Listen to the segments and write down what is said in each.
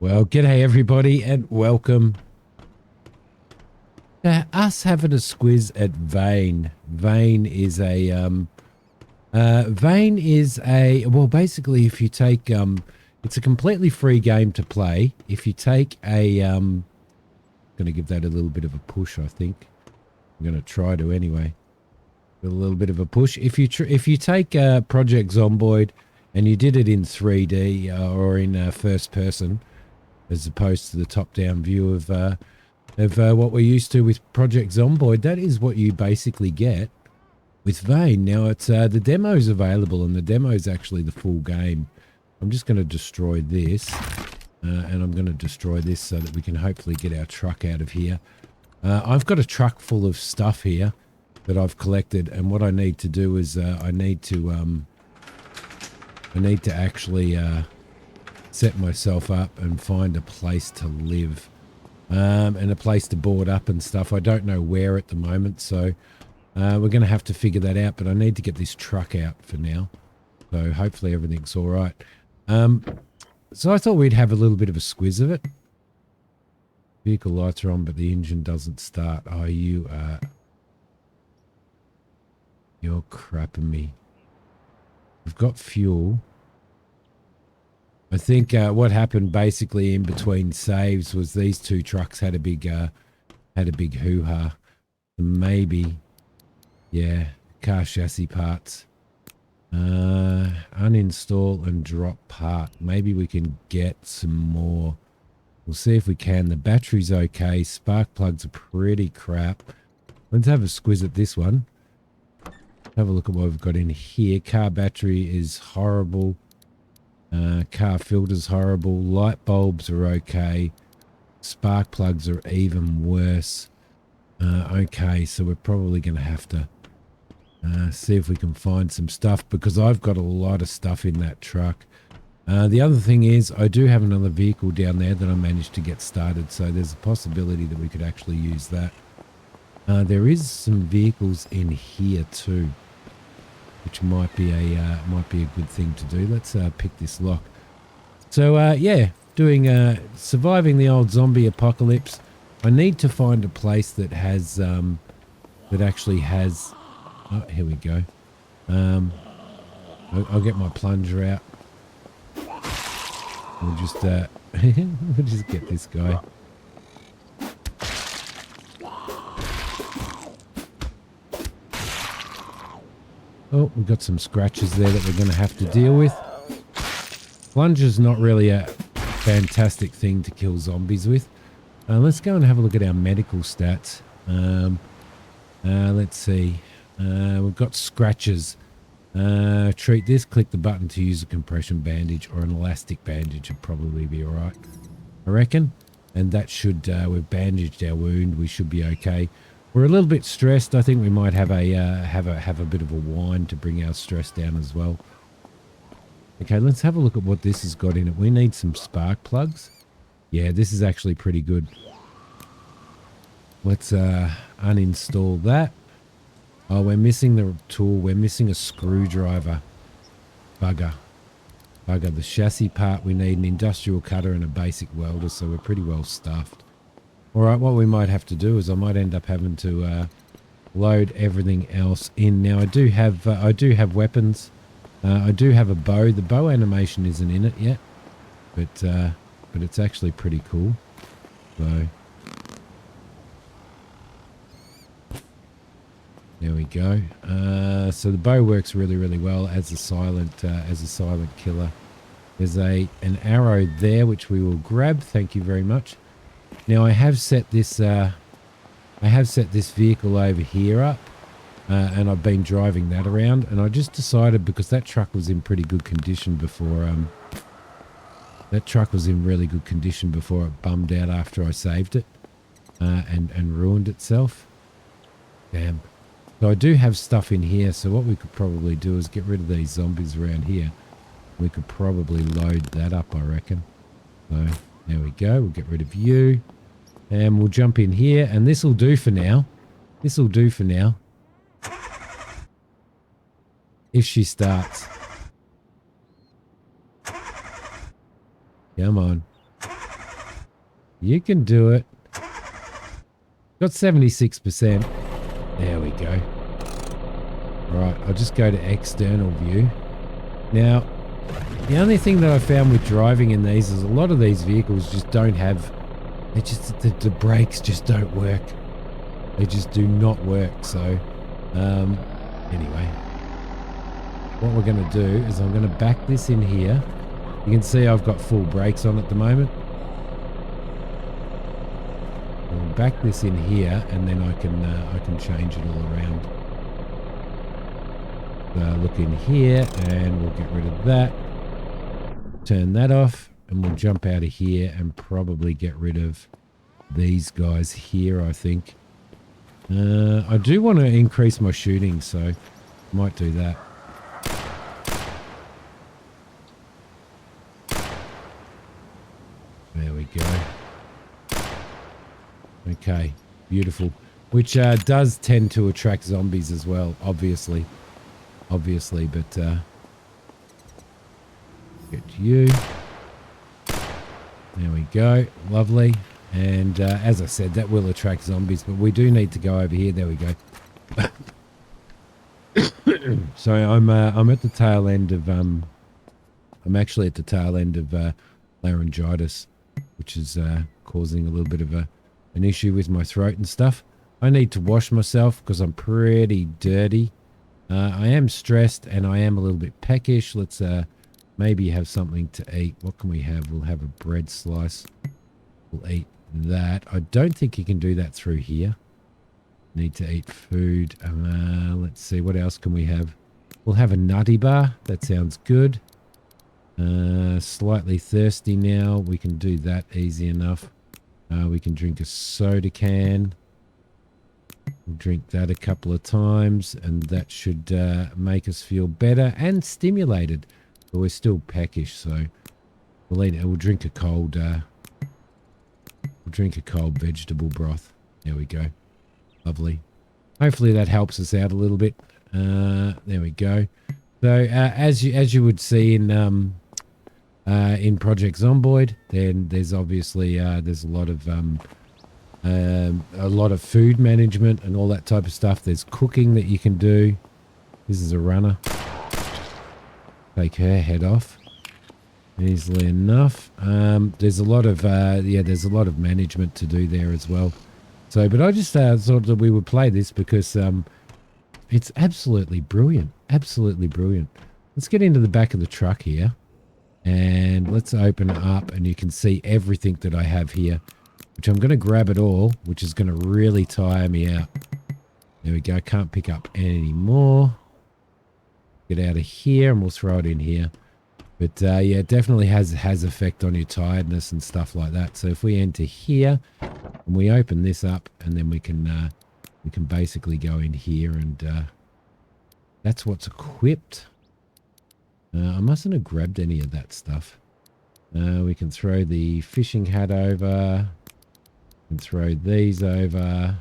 Well, g'day everybody and welcome to us having a squiz at Vane. Vane is a, well, basically if you take, it's a completely free game to play. If you take going to give that a little bit of a push, I think. I'm going to try to anyway. With a little bit of a push. If you take Project Zomboid and you did it in 3D or in first person, as opposed to the top-down view of what we're used to with Project Zomboid, that is what you basically get with Vane. Now, it's the demo's available, and the demo is actually the full game. I'm just going to destroy this, and I'm going to destroy this so that we can hopefully get our truck out of here. I've got a truck full of stuff here that I've collected, and what I need to do is I need to actually set myself up and find a place to live and a place to board up and stuff. I don't know where at the moment, so we're going to have to figure that out, but I need to get this truck out for now, so hopefully everything's all right. So I thought we'd have a little bit of a squiz of it. Vehicle lights are on, but the engine doesn't start. Oh, you're crapping me. We've got fuel. I think what happened basically in between saves was these two trucks had a big hoo-ha. Maybe, yeah, car chassis parts. Uninstall and drop part. Maybe we can get some more. We'll see if we can. The battery's okay. Spark plugs are pretty crap. Let's have a squiz at this one. Have a look at what we've got in here. Car battery is horrible. Car filter's horrible. Light bulbs are okay. Spark plugs are even worse. Okay, so we're probably going to have to see if we can find some stuff, because I've got a lot of stuff in that truck. The other thing is I do have another vehicle down there that I managed to get started, so there's a possibility that we could actually use that. There is some vehicles in here too, which might be a good thing to do. Let's pick this lock. So yeah, doing surviving the old zombie apocalypse. I need to find a place that has that actually has. Oh, here we go. I'll get my plunger out. We'll just we'll just get this guy. Oh, we've got some scratches there that we're going to have to deal with. Plunger's not really a fantastic thing to kill zombies with. Let's go and have a look at our medical stats. Let's see. We've got scratches. Treat this. Click the button to use a compression bandage or an elastic bandage. Would probably be all right, I reckon. And that should, we've bandaged our wound. We should be okay. We're a little bit stressed. I think we might have a have a bit of a wine to bring our stress down as well. Okay, let's have a look at what this has got in it. We need some spark plugs. Yeah, this is actually pretty good. Let's uninstall that. Oh, we're missing the tool. We're missing a screwdriver. Bugger. The chassis part, we need an industrial cutter and a basic welder, so we're pretty well stuffed. All right, what we might have to do is I might end up having to load everything else in. Now, I do have weapons. I do have a bow. The bow animation isn't in it yet, but it's actually pretty cool. So there we go. So the bow works really, really well as a silent killer. There's an arrow there which we will grab. Thank you very much. Now I have set this vehicle over here up, and I've been driving that around, and I just decided, because that truck was in pretty good condition before that truck was in really good condition before it bummed out after I saved it and ruined itself. Damn. So I do have stuff in here, so what we could probably do is get rid of these zombies around here. We could probably load that up, I reckon. So there we go. We'll get rid of you. And we'll jump in here, and this will do for now. This will do for now. If she starts. Come on. You can do it. Got 76%. There we go. All right, I'll just go to external view. Now, the only thing that I found with driving in these is a lot of these vehicles just don't have, the brakes just don't work. They just do not work. So, anyway, what we're going to do is I'm going to back this in here. You can see I've got full brakes on at the moment. I'll back this in here, and then I can change it all around. Look in here, and we'll get rid of that. Turn that off, and we'll jump out of here and probably get rid of these guys here, I think. I do want to increase my shooting, so might do that. There we go. Okay, beautiful. Which does tend to attract zombies as well, obviously, but get you. There we go, lovely. And as I said, that will attract zombies, but we do need to go over here. There we go. So I'm at the tail end of I'm actually at the tail end of laryngitis, which is causing a little bit of an issue with my throat and stuff. I need to wash myself because I'm pretty dirty. I am stressed and I am a little bit peckish. Let's maybe have something to eat. What can we have? We'll have a bread slice. We'll eat that. I don't think you can do that through here. Need to eat food. Let's see, what else can we have? We'll have a nutty bar. That sounds good. Slightly thirsty now. We can do that easy enough. We can drink a soda can. We'll drink that a couple of times, and that should make us feel better and stimulated. But we're still peckish, so we'll eat it. We'll drink a cold. We'll drink a cold vegetable broth. There we go. Lovely. Hopefully that helps us out a little bit. There we go. So as you would see in Project Zomboid, then there's obviously there's a lot of food management and all that type of stuff. There's cooking that you can do. This is a runner. Take her head off easily enough. There's a lot of there's a lot of management to do there as well. So, but I just thought that we would play this because it's absolutely brilliant. Absolutely brilliant. Let's get into the back of the truck here. And let's open it up, and you can see everything that I have here, which I'm going to grab it all, which is going to really tire me out. There we go. Can't pick up any more. Get out of here, and we'll throw it in here. But yeah, it definitely has effect on your tiredness and stuff like that. So if we enter here and we open this up, and then we can basically go in here, and that's what's equipped. I mustn't have grabbed any of that stuff. We can throw the fishing hat over. And throw these over.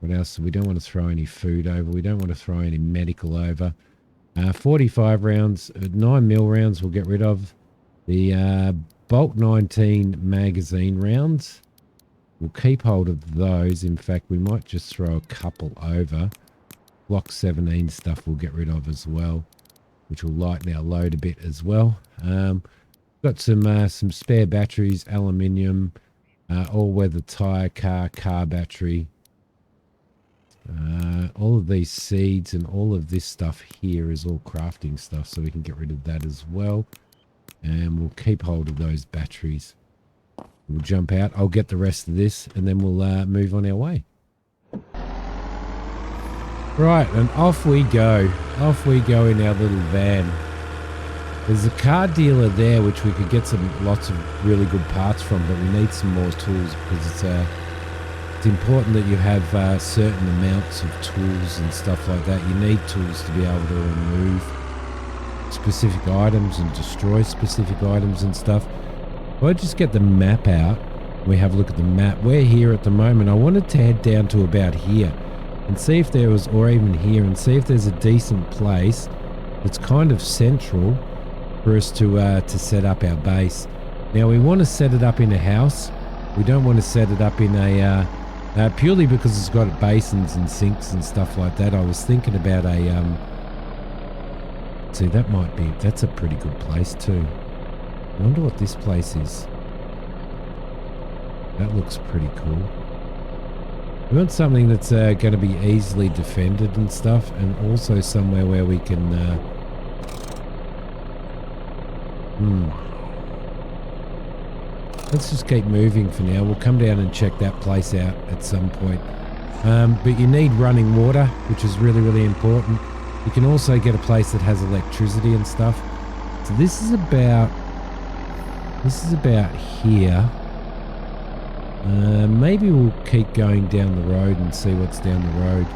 What else? We don't want to throw any food over. We don't want to throw any medical over. 45 rounds, 9mm rounds we'll get rid of. The Bolt 19 magazine rounds, we'll keep hold of those. In fact, we might just throw a couple over. Glock 17 stuff we'll get rid of as well, which will lighten our load a bit as well. Got some spare batteries, aluminium, all-weather tire, car battery. All of these seeds and all of this stuff here is all crafting stuff, so we can get rid of that as well. And we'll keep hold of those batteries. We'll jump out. I'll get the rest of this, and then we'll move on our way. Right, and off we go. Off we go in our little van. There's a car dealer there which we could get lots of really good parts from, but we need some more tools because it's important that you have certain amounts of tools and stuff like that. You need tools to be able to remove specific items and destroy specific items and stuff. If I just get the map out, we have a look at the map. We're here at the moment. I wanted to head down to about here and see if there was, or even here, and see if there's a decent place that's kind of central for us to set up our base. Now we want to set it up in a house We don't want to set it up in a purely because it's got basins and sinks and stuff like that. I was thinking about a see, that's a pretty good place too. I wonder what this place is. That looks pretty cool. We want something that's going to be easily defended and stuff, and also somewhere where we can let's just keep moving for now. We'll come down and check that place out at some point. But you need running water, which is really, really important. You can also get a place that has electricity and stuff. So this is about here. Maybe we'll keep going down the road and see what's down the road.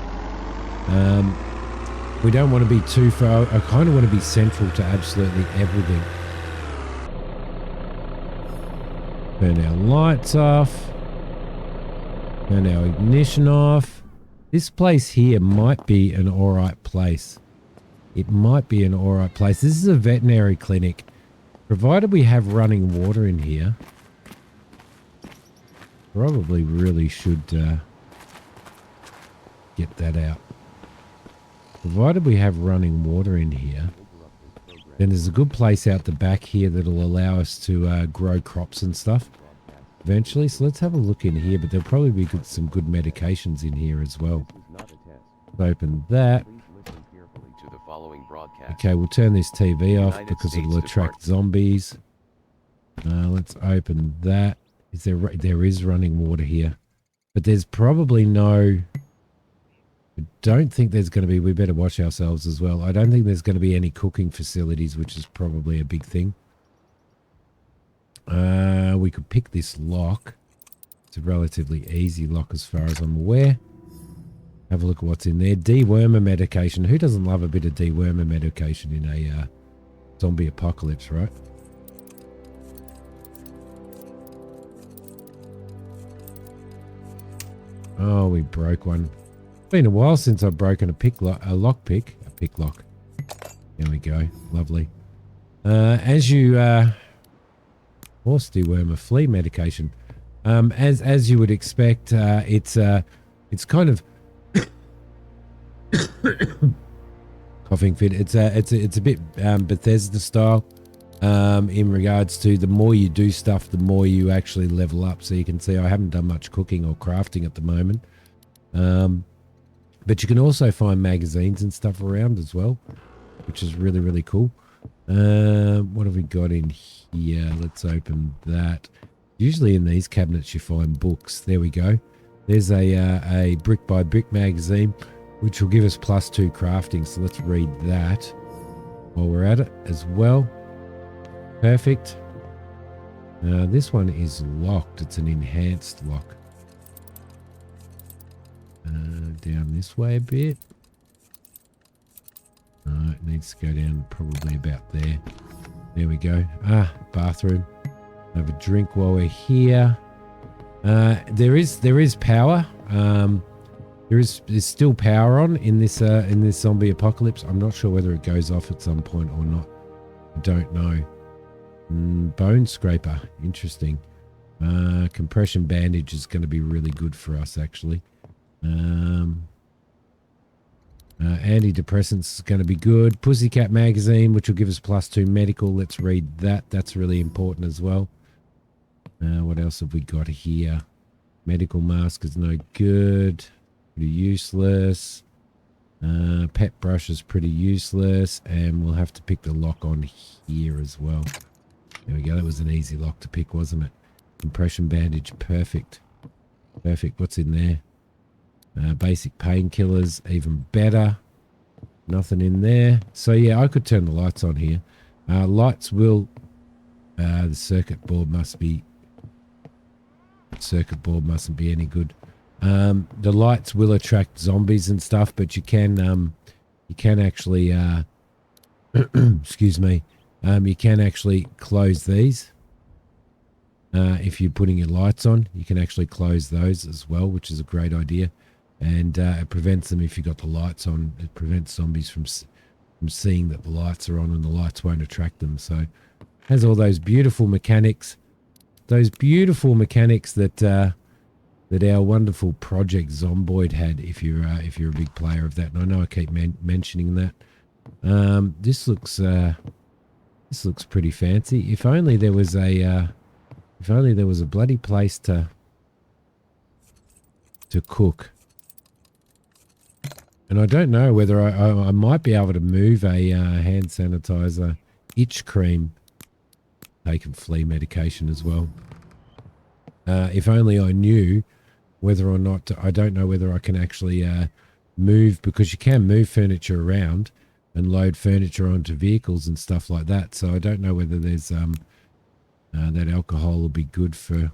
We don't want to be too far. I kind of want to be central to absolutely everything. Turn our lights off. Turn our ignition off. This place here might be an alright place. It might be an alright place. This is a veterinary clinic. Provided we have running water in here. Probably really should get that out. Provided we have running water in here, then there's a good place out the back here that'll allow us to grow crops and stuff eventually. So let's have a look in here, but there'll probably be some good medications in here as well. Let's open that. Okay, we'll turn this TV off because it'll attract zombies. Let's open that. There is running water here, but there's probably no, I don't think there's going to be, we better watch ourselves as well. I don't think there's going to be any cooking facilities, which is probably a big thing. We could pick this lock. It's a relatively easy lock as far as I'm aware. Have a look at what's in there. Dewormer medication. Who doesn't love a bit of dewormer medication in a zombie apocalypse, right? Oh, we broke one. It's been a while since I've broken a lockpick. A pick lock. There we go. Lovely. As you horse dewormer flea medication. As you would expect, it's kind of coughing fit. It's a bit Bethesda style. In regards to the more you do stuff, the more you actually level up. So you can see I haven't done much cooking or crafting at the moment. But you can also find magazines and stuff around as well, which is really, really cool. What have we got in here? Let's open that. Usually in these cabinets you find books. There we go. There's a brick by brick magazine, which will give us +2 crafting. So let's read that while we're at it as well. Perfect. This one is locked. It's an enhanced lock. Down this way a bit. It needs to go down probably about there. There we go. Bathroom. Have a drink while we're here. There is power. There's still power on in this zombie apocalypse. I'm not sure whether it goes off at some point or not. I don't know. Bone scraper, interesting. Compression bandage is going to be really good for us, actually. Antidepressants is going to be good. Pussycat magazine, which will give us +2 medical. Let's read that. That's really important as well. What else have we got here? Medical mask is no good. Pretty useless. Pet brush is pretty useless, and we'll have to pick the lock on here as well. There we go. That was an easy lock to pick, wasn't it? Compression bandage. Perfect. Perfect. What's in there? Basic painkillers. Even better. Nothing in there. So, yeah, I could turn the lights on here. Lights will... the circuit board mustn't be any good. The lights will attract zombies and stuff, but you can actually... excuse me. You can actually close these. If you're putting your lights on, you can actually close those as well, which is a great idea. And it prevents them, if you've got the lights on, it prevents zombies from seeing that the lights are on, and the lights won't attract them. So it has all those beautiful mechanics. those beautiful mechanics that that our wonderful Project Zomboid had. If you're a big player of that, and I know I keep mentioning that. This looks pretty fancy. If only there was a bloody place to cook. And I don't know whether I might be able to move a hand sanitizer, itch cream, taking flea medication as well. If only I knew whether or not I don't know whether I can actually move, because you can move furniture around and load furniture onto vehicles and stuff like that. So I don't know whether there's that alcohol will be good for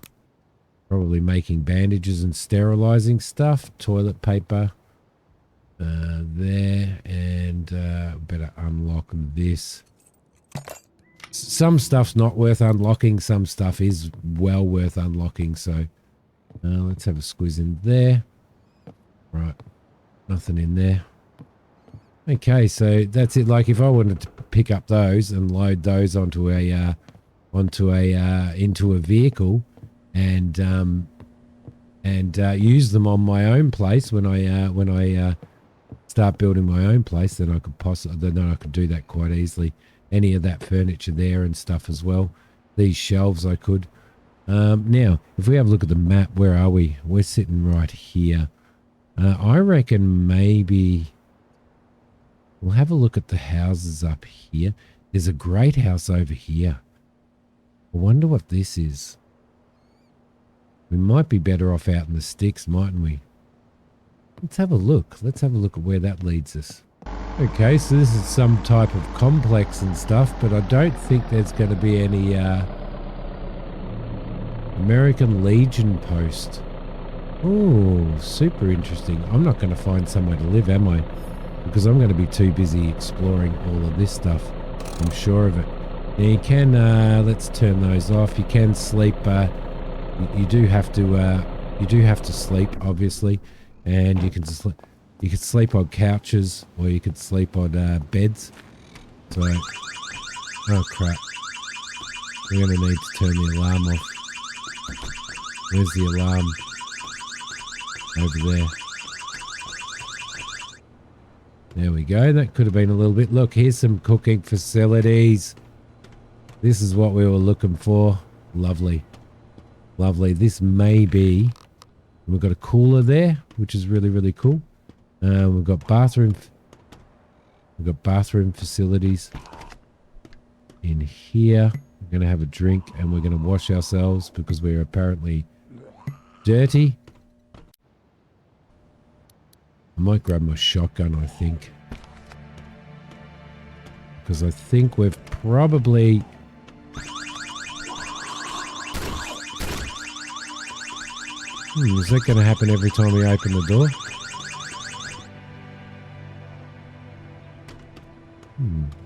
probably making bandages and sterilizing stuff, toilet paper. There, and better unlock this. Some stuff's not worth unlocking, some stuff is well worth unlocking, so let's have a squeeze in there. Right, nothing in there. Okay, so that's it. Like if I wanted to pick up those and load those into a vehicle and use them on my own place when I start building my own place, then I could do that quite easily. Any of that furniture there and stuff as well. These shelves I could. Now, if we have a look at the map, where are we? We're sitting right here. I reckon maybe we'll have a look at the houses up here. There's a great house over here. I wonder what this is. We might be better off out in the sticks, mightn't we? Let's have a look. Let's have a look at where that leads us. Okay, so this is some type of complex and stuff, but I don't think there's going to be any American Legion post. Oh, super interesting. I'm not going to find somewhere to live, am I? Because I'm going to be too busy exploring all of this stuff. I'm sure of it. Now you can, let's turn those off. You can sleep. You do have to sleep, obviously. And you can sleep on couches, or you could sleep on beds. So, oh crap, we're going to need to turn the alarm off. Where's the alarm? Over there. There we go. That could have been a little bit. Look, here's some cooking facilities. This is what we were looking for. Lovely, lovely. This may be. We've got a cooler there, which is really, really cool. We've got bathroom facilities in here. We're going to have a drink and we're going to wash ourselves because we're apparently dirty. I might grab my shotgun, I think, because I think we've probably... is that going to happen every time we open the door?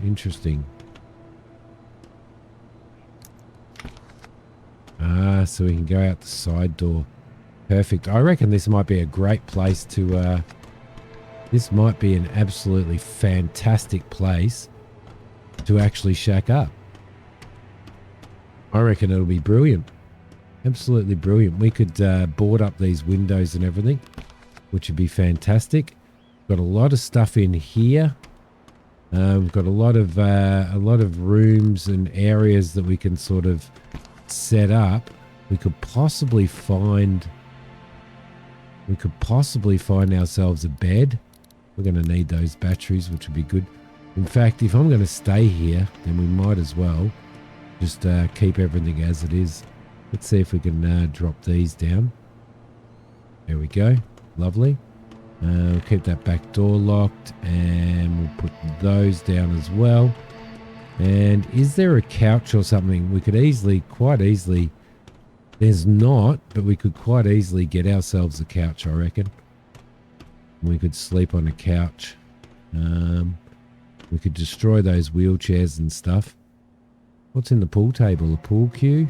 Interesting. So we can go out the side door. Perfect. I reckon this might be a great place to... this might be an absolutely fantastic place to actually shack up. I reckon it'll be brilliant. Absolutely brilliant. We could board up these windows and everything, which would be fantastic. Got a lot of stuff in here. We've got a lot of rooms and areas that we can sort of set up. We could possibly find ourselves a bed. We're going to need those batteries, which would be good. In fact, if I'm going to stay here, then we might as well just keep everything as it is. Let's see if we can drop these down. There we go. Lovely. We'll keep that back door locked, and we'll put those down as well. And is there a couch or something? We could quite easily, there's not, but we could quite easily get ourselves a couch, I reckon. We could sleep on a couch. We could destroy those wheelchairs and stuff. What's in the pool table? A pool cue?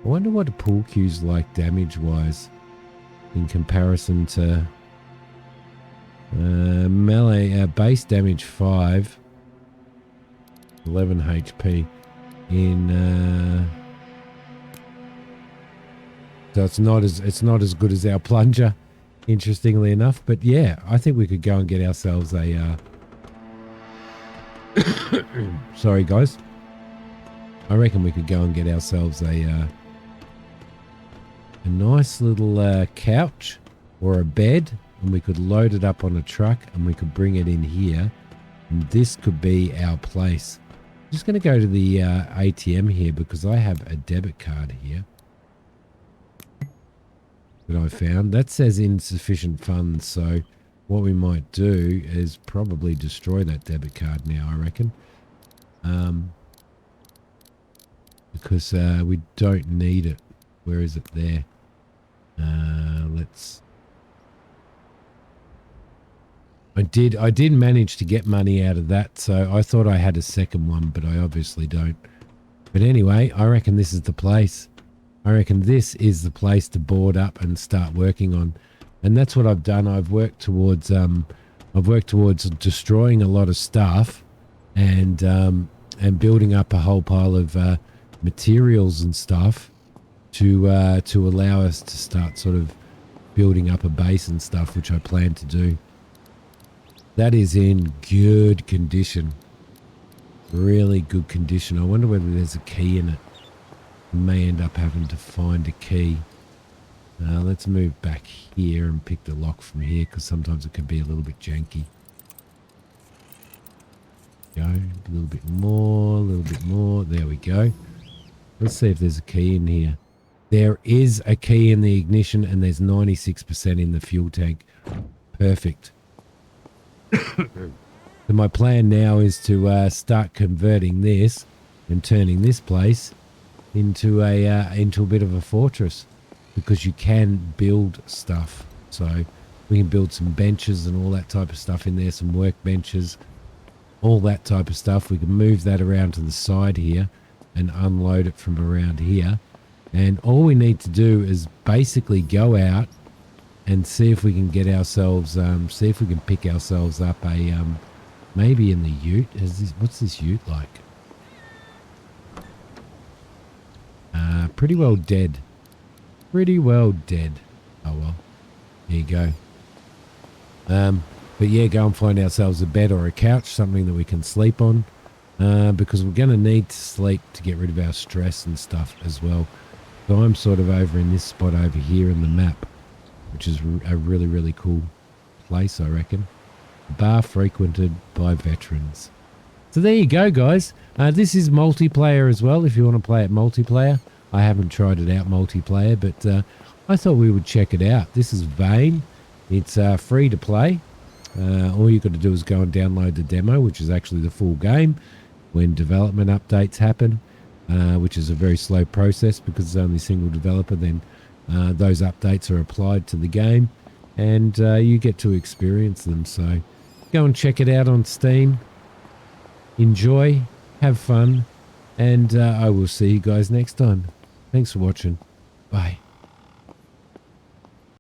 I wonder what a pool cue's like damage-wise in comparison to melee base damage 5, 11 HP in So it's not as good as our plunger, interestingly enough. But yeah, I think we could go and get ourselves a sorry guys. I reckon we could go and get ourselves a nice little couch or a bed, and we could load it up on a truck and we could bring it in here, and this could be our place. I'm just going to go to the ATM here because I have a debit card here that I found. That says insufficient funds, so what we might do is probably destroy that debit card now, I reckon. Because we don't need it. Where is it? There. I did manage to get money out of that, so I thought I had a second one, but I obviously don't. But anyway, I reckon this is the place. I reckon this is the place to board up and start working on. And that's what I've done. I've worked towards destroying a lot of stuff and building up a whole pile of materials and stuff to allow us to start sort of building up a base and stuff, which I plan to do. That is in good condition. Really good condition. I wonder whether there's a key in it. I may end up having to find a key. Let's move back here and pick the lock from here, because sometimes it can be a little bit janky. Go a little bit more, a little bit more. There we go. Let's see if there's a key in here. There is a key in the ignition, and there's 96% in the fuel tank. Perfect. So my plan now is to start converting this and turning this place into a bit of a fortress, because you can build stuff. So we can build some benches and all that type of stuff in there, some workbenches, all that type of stuff. We can move that around to the side here and unload it from around here. And all we need to do is basically go out and see if we can get ourselves, see if we can pick ourselves up a, maybe in the ute. What's this ute like? Pretty well dead. Pretty well dead. Oh well, there you go. But yeah, go and find ourselves a bed or a couch, something that we can sleep on, because we're going to need to sleep to get rid of our stress and stuff as well. So I'm sort of over in this spot over here in the map, which is a really, really cool place, I reckon. Bar frequented by veterans. So there you go, guys. This is multiplayer as well, if you want to play it multiplayer. I haven't tried it out multiplayer, but I thought we would check it out. This is Vane. It's free to play. All you've got to do is go and download the demo, which is actually the full game when development updates happen, which is a very slow process because it's only single developer. Then those updates are applied to the game, and you get to experience them. So go and check it out on Steam. Enjoy, have fun, and I will see you guys next time. Thanks for watching. Bye.